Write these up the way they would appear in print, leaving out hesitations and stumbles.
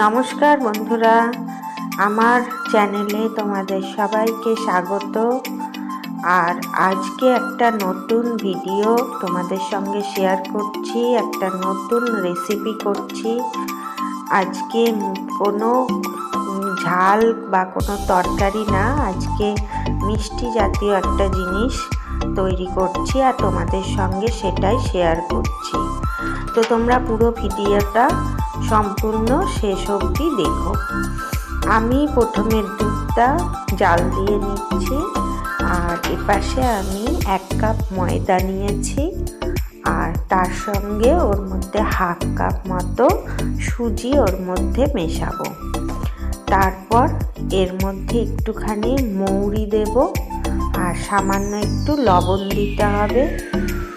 নমস্কার বন্ধুরা, আমার চ্যানেলে তোমাদের সবাইকে স্বাগত। আর আজকে একটা নতুন ভিডিও তোমাদের সঙ্গে শেয়ার করছি, একটা নতুন রেসিপি করছি। আজকে কোনো ঝাল বা কোনো তরকারি না, আজকে মিষ্টি জাতীয় একটা জিনিস তৈরি করছি আর তোমাদের সঙ্গে সেটাই শেয়ার করছি। তো তোমরা পুরো ভিডিওটা সম্পূর্ণ শেষ অবধি দেখো। আমি প্রথমে দুধটা জাল দিয়ে নিচ্ছি, আর এপাশে আমি 1 কাপ ময়দা নিয়েছি, আর তার সঙ্গে ওর মধ্যে 1/2 কাপ মতো সুজি ওর মধ্যে মেশাবো। তারপর এর মধ্যে একটুখানি মৌরি দেব, আর সামান্য একটু লবণ দিতে হবে।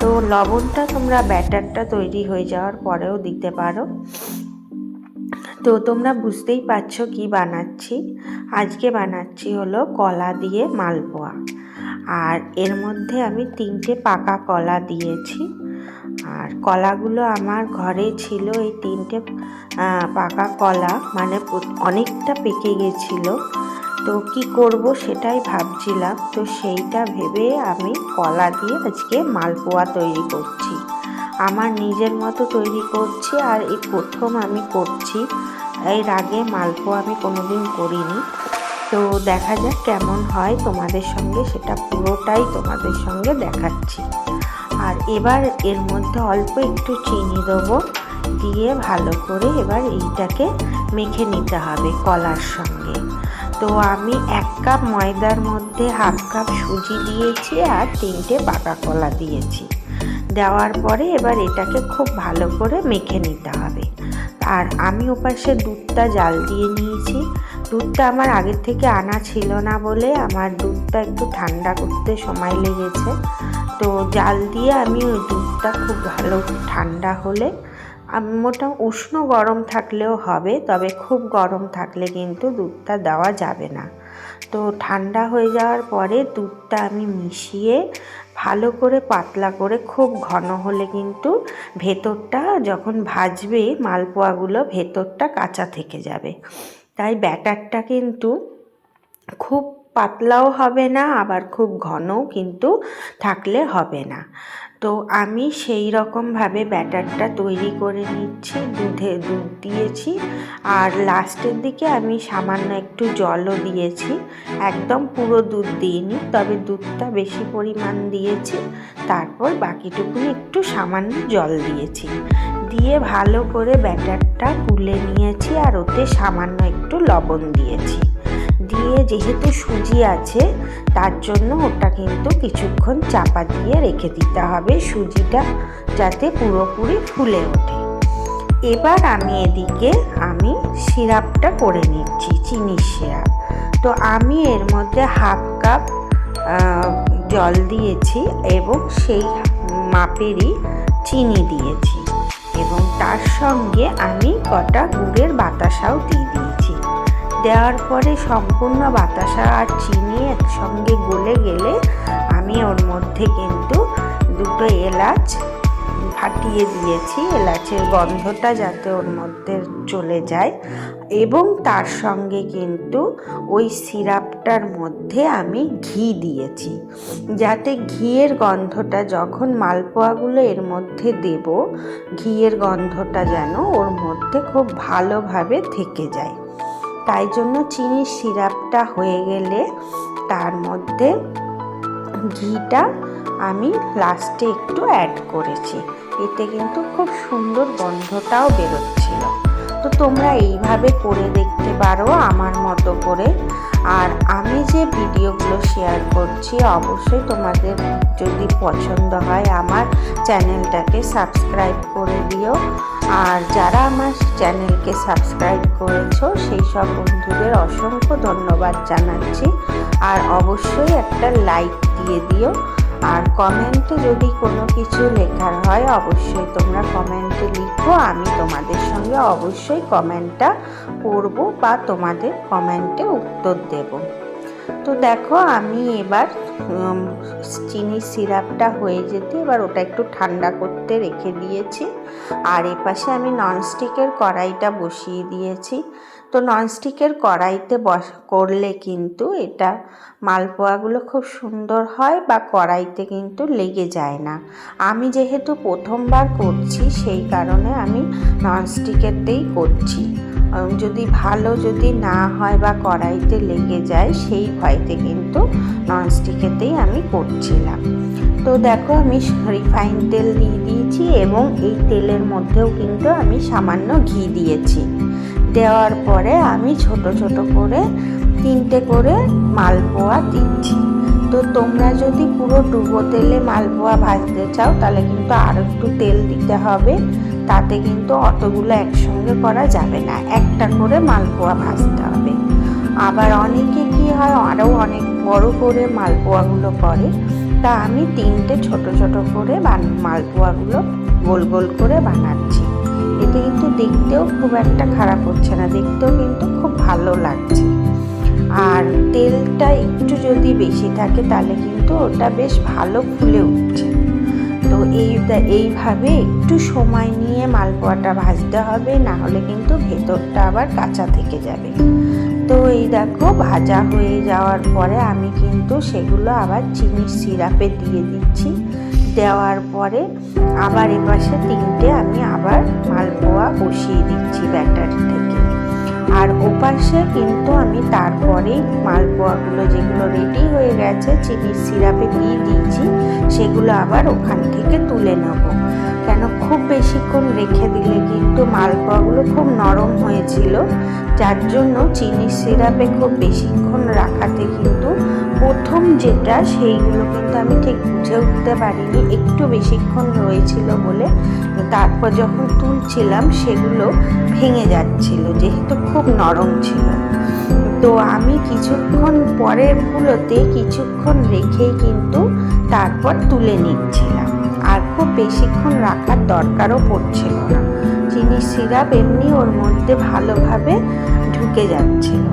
তো লবণটা তোমরা ব্যাটারটা তৈরি হয়ে যাওয়ার পরেও দিতে পারো। তো তোমরা বুঝতেই পারছো কি বানাচ্ছি। আজকে বানাচ্ছি হলো কলা দিয়ে মালপোয়া, আর এর মধ্যে আমি 3টে পাকা কলা দিয়েছি। আর কলাগুলো আমার ঘরে ছিল, এই 3টে পাকা কলা, মানে অনেকটা পেকে গেছিলো। তো কি করব সেটাই ভাবছিলাম, তো সেইটা ভেবে আমি কলা দিয়ে আজকে মালপোয়া তৈরি করছি। আমার নিজের মতো তৈরি করছি, আর এই প্রথম আমি করছি। এর আগে মালপোয়া আমি কোনোদিন করিনি। তো দেখা যাক কেমন হয়, তোমাদের সঙ্গে সেটা পুরোটাই তোমাদের সঙ্গে দেখাচ্ছি। আর এবার এর মধ্যে অল্প একটু চিনি দেবো, দিয়ে ভালো করে এবার এইটাকে মেখে নিতে হবে কলার সঙ্গে। তো আমি 1 কাপ ময়দার মধ্যে 1/2 কাপ সুজি দিয়েছি, আর 3টে পাকা কলা দিয়েছি। দেওয়ার পরে এবার এটাকে খুব ভালো করে মেখে নিতে হবে। আর আমি ওপাশে দুধটা জাল দিয়ে নিয়েছি। দুধটা আমার আগের থেকে আনা ছিল না বলে আমার দুধটা একটু ঠান্ডা করতে সময় লেগেছে। তো জাল দিয়ে আমি ওই দুধটা খুব ভালো ঠান্ডা হলে, মোটা উষ্ণ গরম থাকলেও হবে, তবে খুব গরম থাকলে কিন্তু দুধটা দেওয়া যাবে না। তো ঠান্ডা হয়ে যাওয়ার পরে দুধটা আমি মিশিয়ে ভালো করে পাতলা করে, খুব ঘন হলে কিন্তু ভেতরটা যখন ভাজবে মালপোয়াগুলো ভেতরটা কাঁচা থেকে যাবে। তাই ব্যাটারটা কিন্তু খুব পাতলাও হবে না, আবার খুব ঘনও কিন্তু থাকলে হবে না। তো আমি সেই রকমভাবে ব্যাটারটা তৈরি করে নিচ্ছি। দুধ দিয়েছি, আর লাস্টের দিকে আমি সামান্য একটু জলও দিয়েছি। একদম পুরো দুধ দিইনি, তবে দুধটা বেশি পরিমাণ দিয়েছি। তারপর বাকিটুকুনি একটু সামান্য জল দিয়েছি, দিয়ে ভালো করে ব্যাটারটা গুলে নিয়েছি, আর ওতে সামান্য একটু লবণ দিয়েছি। দিয়ে যেহেতু সুজি আছে তার জন্য ওটা কিন্তু কিছুক্ষণ চাপা দিয়ে রেখে দিতে হবে, সুজিটা যাতে পুরোপুরি ফুলে ওঠে। এবার আমি এদিকে সিরাপটা করে নিচ্ছি, চিনির সিরাপ। তো আমি এর মধ্যে 1/2 কাপ জল দিয়েছি, এবং সেই মাপেরই চিনি দিয়েছি, এবং তার সঙ্গে আমি কটা গুড়ের বাতাসাও দিয়ে দিয়েছি। দেওয়ার পরে সম্পূর্ণ বাতাসা আর চিনি একসঙ্গে গলে গেলে আমি ওর মধ্যে কিন্তু 2টো এলাচ ফাটিয়ে দিয়েছি, এলাচের গন্ধটা যাতে ওর মধ্যে চলে যায়। এবং তার সঙ্গে কিন্তু ওই সিরাপটার মধ্যে আমি ঘি দিয়েছি, যাতে ঘিয়ের গন্ধটা যখন মালপোয়াগুলো এর মধ্যে দেব, ঘিয়ের গন্ধটা যেন ওর মধ্যে খুব ভালোভাবে থেকে যায়। তাই জন্য চিনির সিরাপটা হয়ে গেলে তার মধ্যে ঘিটা আমি লাস্টে একটু অ্যাড করেছি, এতে কিন্তু খুব সুন্দর গন্ধটাও বেরোচ্ছিল। তো তোমরা এইভাবে করে দেখতে পারো আমার মতো করে। আর আমি যে ভিডিওগুলো শেয়ার করছি অবশ্যই তোমাদের যদি পছন্দ হয় আমার চ্যানেলটাকে সাবস্ক্রাইব করে দিও। আর যারা আমার চ্যানেলকে সাবস্ক্রাইব করেছো সেই সব বন্ধুদের অসংখ্য ধন্যবাদ জানাচ্ছি। আর অবশ্যই একটা লাইক দিয়ে দিও। আর কমেন্টে যদি কোনো কিছু লেখার হয় অবশ্যই তোমরা কমেন্টে লিখো, আমি তোমাদের সঙ্গে অবশ্যই কমেন্টটা পড়ব বা তোমাদের কমেন্টে উত্তর দেব। তো দেখো আমি এবার চিনির সিরাপটা হয়ে যেতে এবার ওটা একটু ঠান্ডা করতে রেখে দিয়েছি। আর এপাশে আমি ননস্টিকের কড়াইটা বসিয়ে দিয়েছি। তো ননস্টিকের কড়াইতে করলে কিন্তু এটা মালপোয়াগুলো খুব সুন্দর হয় বা কড়াইতে কিন্তু লেগে যায় না। আমি যেহেতু প্রথমবার করছি সেই কারণে আমি ননস্টিকেরতেই করছি। যদি যদি না হয় বা কড়াইতে লেগে যায় সেই ভয়তে কিন্তু ননস্টিকেতেই আমি করছিলাম। তো দেখো আমি রিফাইন তেল দিয়ে দিয়েছি এবং এই তেলের মধ্যেও কিন্তু আমি সামান্য ঘি দিয়েছি। দেওয়ার পরে আমি ছোট ছোট করে 3টে করে মালপোয়া দিচ্ছি। তো তোমরা যদি পুরো ডুবো তেলে মালপোয়া ভাজতে চাও তাহলে কিন্তু আরও একটু তেল দিতে হবে। তাতে কিন্তু অতগুলো একসঙ্গে করা যাবে না, একটা করে মালপোয়া ভাজতে হবে। আবার অনেকে কি হয় আরও অনেক বড় করে মালপোয়াগুলো করে, তা আমি 3টে ছোট ছোট করে মালপোয়াগুলো গোল গোল করে বানাচ্ছি। এতে কিন্তু দেখতেও খুব একটা খারাপ হচ্ছে না, দেখতেও কিন্তু খুব ভালো লাগছে। আর তেলটা একটু যদি বেশি থাকে তাহলে কিন্তু ওটা বেশ ভালো ফুলে উঠছে। তো এইভাবে একটু সময় নিয়ে মালপোয়াটা ভাজতে হবে, না হলে কিন্তু ভেতরটা আবার কাঁচা থেকে যাবে। তো এই দেখো ভাজা হয়ে যাওয়ার পরে আমি কিন্তু সেগুলো আবার চিনির সিরাপে দিয়ে দিচ্ছি। দেওয়ার পরে আবার এপাশে 3টে আমি আবার মালপোয়া বসিয়ে দিচ্ছি ব্যাটার থেকে। আর ওপাশে কিন্তু আমি তারপরে মালপোয়াগুলো যেগুলো রেডি হয়ে গেছে চিনির সিরাপে দিয়ে দিয়েছি সেগুলো আবার ওখান থেকে তুলে নেব। কেন খুব বেশিক্ষণ রেখে দিলে কিন্তু মালপোয়াগুলো খুব নরম হয়েছিল, যার জন্য চিনির সিরাপে খুব বেশিক্ষণ রাখাতে কিন্তু প্রথম যেটা সেইগুলো কিন্তু আমি ঠিক বুঝে উঠতে পারিনি, একটু বেশিক্ষণ রয়েছিল বলে। তারপর যখন তুলছিলাম সেগুলো ভেঙে যাচ্ছিল যেহেতু খুব নরম ছিল। তো আমি কিছুক্ষণ পরেরগুলোতে কিছুক্ষণ রেখেই কিন্তু তারপর তুলে নিচ্ছিলাম, আর খুব বেশিক্ষণ রাখার দরকারও পড়ছিল না। চিনির সিরাপ এমনি ওর মধ্যে ভালোভাবে ঢুকে যাচ্ছিল।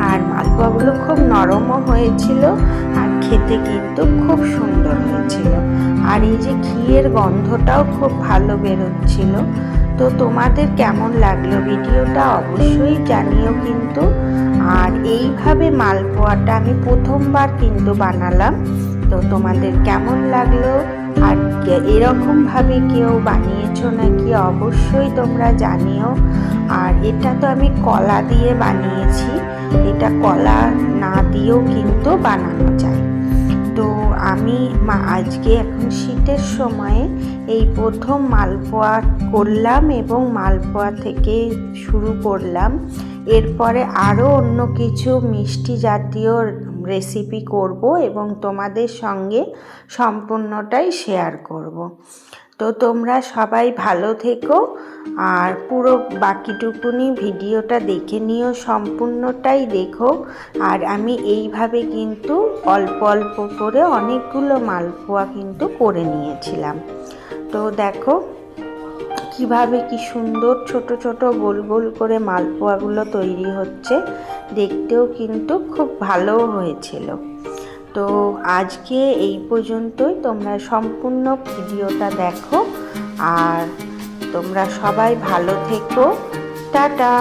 আর মালপোয়াগুলো খুব নরমও হয়েছিল আর খেতে কিন্তু খুব সুন্দর হয়েছিল। আর এই যে ঘিয়ের গন্ধটাও খুব ভালো বেরোচ্ছিল। তো তোমাদের কেমন লাগলো ভিডিওটা অবশ্যই জানিও কিন্তু। আর এইভাবে মালপোয়াটা আমি প্রথমবার কিন্তু বানালাম। তো তোমাদের কেমন লাগলো আর এরকমভাবে কেউ বানিয়েছো নাকি অবশ্যই তোমরা জানিও। আর এটা তো আমি কলা দিয়ে বানিয়েছি, এটা কলা না দিয়েও কিন্তু বানানো যায়। তো আমি আজকে এখন শীতের সময়ে এই প্রথম মালপোয়া করলাম এবং মালপোয়া থেকে শুরু করলাম। এরপরে আরও অন্য কিছু মিষ্টি জাতীয় রেসিপি করব এবং তোমাদের সঙ্গে সম্পূর্ণটাই শেয়ার করব। তো তোমরা সবাই ভালো থেকো আর পুরো বাকিটুকুনি ভিডিওটা দেখে নিও, সম্পূর্ণটাই দেখো। আর আমি এইভাবে কিন্তু অল্প অল্প করে অনেকগুলো মালপোয়া কিন্তু করে নিয়েছিলাম। তো দেখো কিভাবে কি সুন্দর ছোট ছোট গোল গোল করে মালপোয়াগুলো তৈরি হচ্ছে, দেখতেও কিন্তু খুব ভালো হয়েছিল। তো আজকে এই পর্যন্তই, তোমরা সম্পূর্ণ ভিডিওটা দেখো আর তোমরা সবাই ভালো থেকো। টাটা।